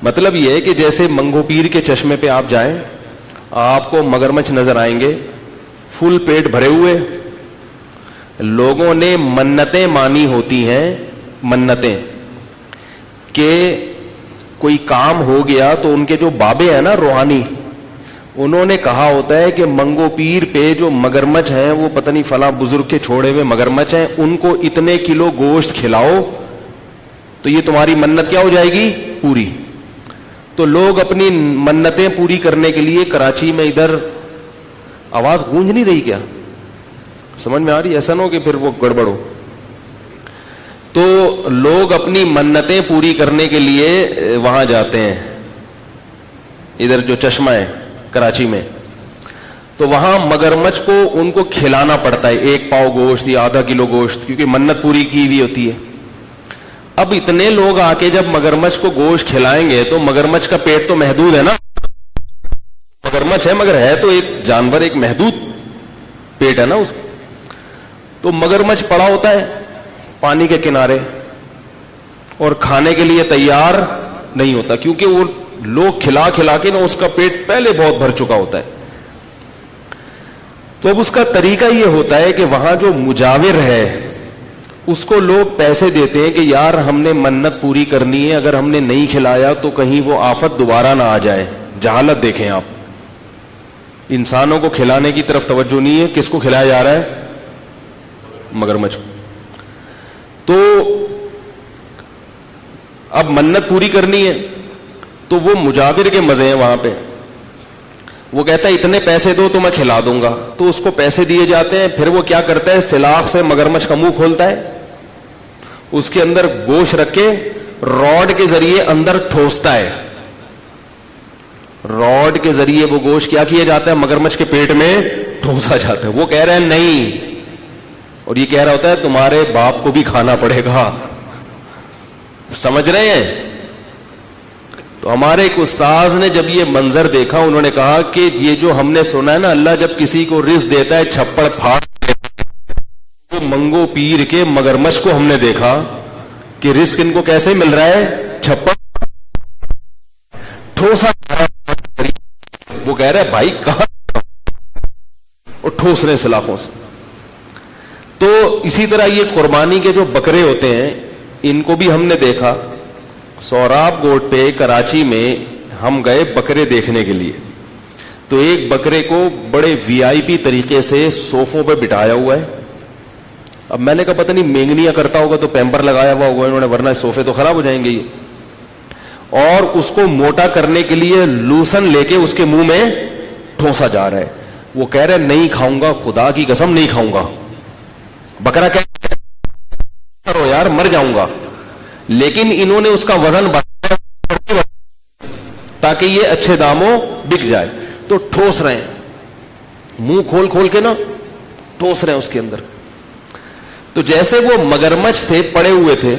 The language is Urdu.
مطلب یہ ہے کہ جیسے منگو پیر کے چشمے پہ آپ جائیں, آپ کو مگرمچھ نظر آئیں گے فل پیٹ بھرے ہوئے. لوگوں نے منتیں مانی ہوتی ہیں, منتیں کہ کوئی کام ہو گیا تو ان کے جو بابے ہیں نا روحانی, انہوں نے کہا ہوتا ہے کہ منگو پیر پہ جو مگرمچھ ہیں وہ پتہ نہیں فلاں بزرگ کے چھوڑے ہوئے مگرمچھ ہیں, ان کو اتنے کلو گوشت کھلاؤ تو یہ تمہاری منت کیا ہو جائے گی, پوری. تو لوگ اپنی منتیں پوری کرنے کے لیے کراچی میں, ادھر آواز گونج نہیں رہی کیا, سمجھ میں آ رہی؟ ایسا نہ ہو کہ پھر وہ گڑبڑ ہو. تو لوگ اپنی منتیں پوری کرنے کے لیے وہاں جاتے ہیں, ادھر جو چشمہ ہے کراچی میں, تو وہاں مگرمچھ کو ان کو کھلانا پڑتا ہے 1 پاؤ گوشت یا آدھا کلو گوشت, کیونکہ منت پوری کی ہوئی ہوتی ہے. اب اتنے لوگ آ کے جب مگرمچھ کو گوشت کھلائیں گے تو مگرمچھ کا پیٹ تو محدود ہے نا, مگرمچھ ہے مگر ہے تو ایک جانور, ایک محدود پیٹ ہے نا اس. تو مگرمچھ پڑا ہوتا ہے پانی کے کنارے اور کھانے کے لیے تیار نہیں ہوتا, کیونکہ وہ لوگ کھلا کھلا کے نا اس کا پیٹ پہلے بہت بھر چکا ہوتا ہے. تو اب اس کا طریقہ یہ ہوتا ہے کہ وہاں جو مجاور ہے اس کو لوگ پیسے دیتے ہیں کہ یار ہم نے منت پوری کرنی ہے, اگر ہم نے نہیں کھلایا تو کہیں وہ آفت دوبارہ نہ آ جائے. جہالت دیکھیں آپ, انسانوں کو کھلانے کی طرف توجہ نہیں ہے, کس کو کھلایا جا رہا ہے, مگرمچھ. تو اب منت پوری کرنی ہے تو وہ مجاور کے مزے ہیں وہاں پہ. وہ کہتا ہے اتنے پیسے دو تو میں کھلا دوں گا, تو اس کو پیسے دیے جاتے ہیں. پھر وہ کیا کرتا ہے, سلاخ سے مگرمچھ کا منہ کھولتا ہے, اس کے اندر گوشت رکھ کے راڈ کے ذریعے اندر ٹھوستا ہے. راڈ کے ذریعے وہ گوشت کیا کیا جاتا ہے, مگرمچھ کے پیٹ میں ٹھوسا جاتا ہے. وہ کہہ رہے ہیں نہیں, اور یہ کہہ رہا ہوتا ہے تمہارے باپ کو بھی کھانا پڑے گا. سمجھ رہے ہیں؟ تو ہمارے ایک استاذ نے جب یہ منظر دیکھا, انہوں نے کہا کہ یہ جو ہم نے سنا ہے نا, اللہ جب کسی کو رزق دیتا ہے چھپڑ پھاڑ, تو منگو پیر کے مگرمچھ کو ہم نے دیکھا کہ رزق ان کو کیسے مل رہا ہے, چھپڑ ٹھوسا. وہ کہہ رہا ہے بھائی کہاں, اور ٹھوس رہے سلاخوں سے. تو اسی طرح یہ قربانی کے جو بکرے ہوتے ہیں ان کو بھی ہم نے دیکھا. سوراب گوٹ پہ کراچی میں ہم گئے بکرے دیکھنے کے لیے, تو ایک بکرے کو بڑے وی آئی پی طریقے سے صوفوں پہ بٹھایا ہوا ہے. اب میں نے کہا پتہ نہیں مینگنیاں کرتا ہوگا تو پیمپر لگایا ہوا ہوگا انہوں نے, ورنہ صوفے تو خراب ہو جائیں گے. اور اس کو موٹا کرنے کے لیے لوسن لے کے اس کے منہ میں ٹھوسا جا رہا ہے. وہ کہہ رہے نہیں کھاؤں گا, خدا کی قسم نہیں کھاؤں گا. بکرا کہہ کرو یار مر جاؤں گا, لیکن انہوں نے اس کا وزن بڑھایا تاکہ یہ اچھے داموں بک جائے. تو ٹھوس رہے ہیں, منہ کھول کھول کے نا ٹھوس رہے ہیں اس کے اندر. تو جیسے وہ مگرمچھ تھے پڑے ہوئے تھے,